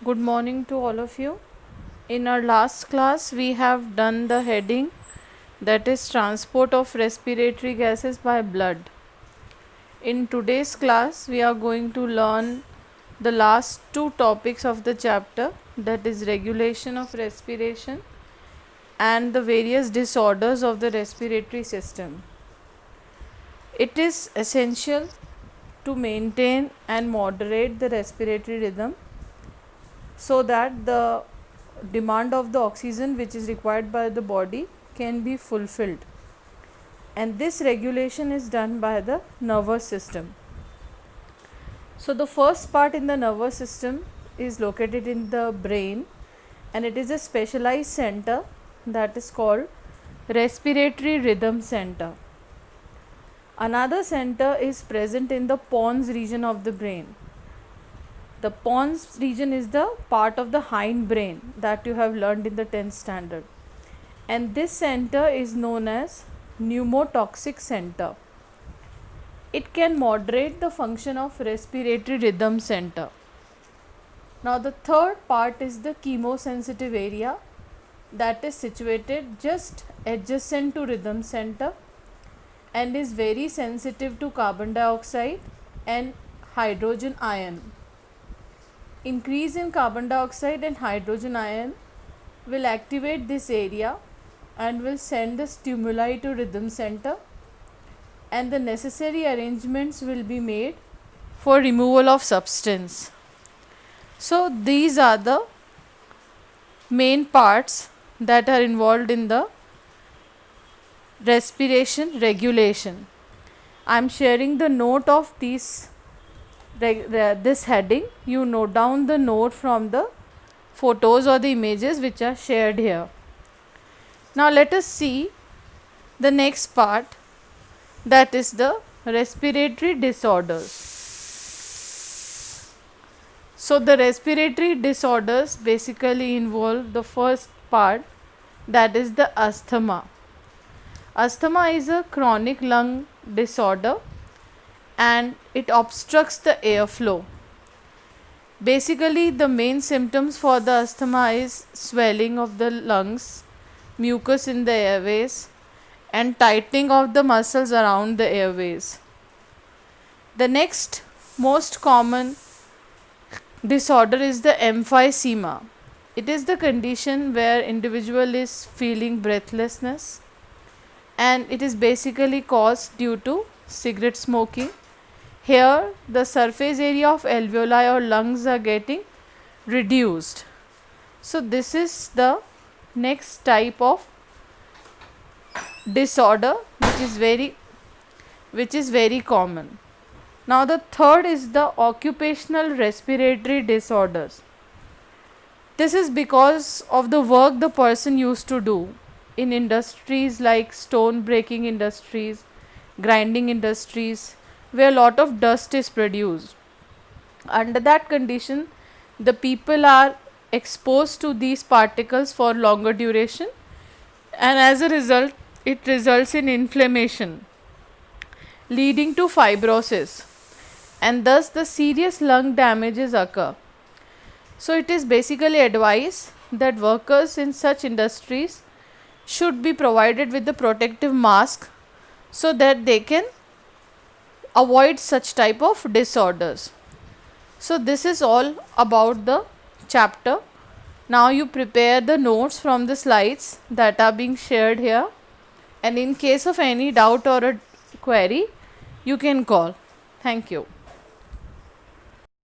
Good morning to all of you. In our last class, we have done the heading that is transport of respiratory gases by blood. In today's class, we are going to learn the last two topics of the chapter, that is regulation of respiration and the various disorders of the respiratory system. It is essential to maintain and moderate the respiratory rhythm so that the demand of the oxygen which is required by the body can be fulfilled, and this regulation is done by the nervous system. So the first part in the nervous system is located in the brain, and it is a specialized center that is called respiratory rhythm center. Another center is present in the pons region of the brain. The pons region is the part of the hind brain that you have learned in the 10th standard, and this center is known as pneumotoxic center. It can moderate the function of respiratory rhythm center. Now the third part is the chemosensitive area that is situated just adjacent to rhythm center and is very sensitive to carbon dioxide and hydrogen ion. Increase in carbon dioxide and hydrogen ion will activate this area and will send the stimuli to rhythm center, and the necessary arrangements will be made for removal of substance. So these are the main parts that are involved in the respiration regulation. I am sharing the note of this heading. You note down the note from the photos or the images which are shared here. Now let us see the next part, that is the respiratory disorders. So the respiratory disorders basically involve the first part, that is the asthma. Asthma is a chronic lung disorder and it obstructs the airflow. Basically, the main symptoms for the asthma is swelling of the lungs, mucus in the airways, and tightening of the muscles around the airways. The next most common disorder is the emphysema. It is the condition where individual is feeling breathlessness, and it is basically caused due to cigarette smoking. Here the surface area of alveoli or lungs are getting reduced. So this is the next type of disorder which is very common. Now the third is the occupational respiratory disorders. This is because of the work the person used to do in industries like stone breaking industries, grinding industries, where a lot of dust is produced. Under that condition, the people are exposed to these particles for longer duration, and as a result it results in inflammation leading to fibrosis, and thus the serious lung damages occur. So it is basically advised that workers in such industries should be provided with the protective mask so that they can avoid such type of disorders. So this is all about the chapter. Now you prepare the notes from the slides that are being shared here, and in case of any doubt or a query, you can call. Thank you.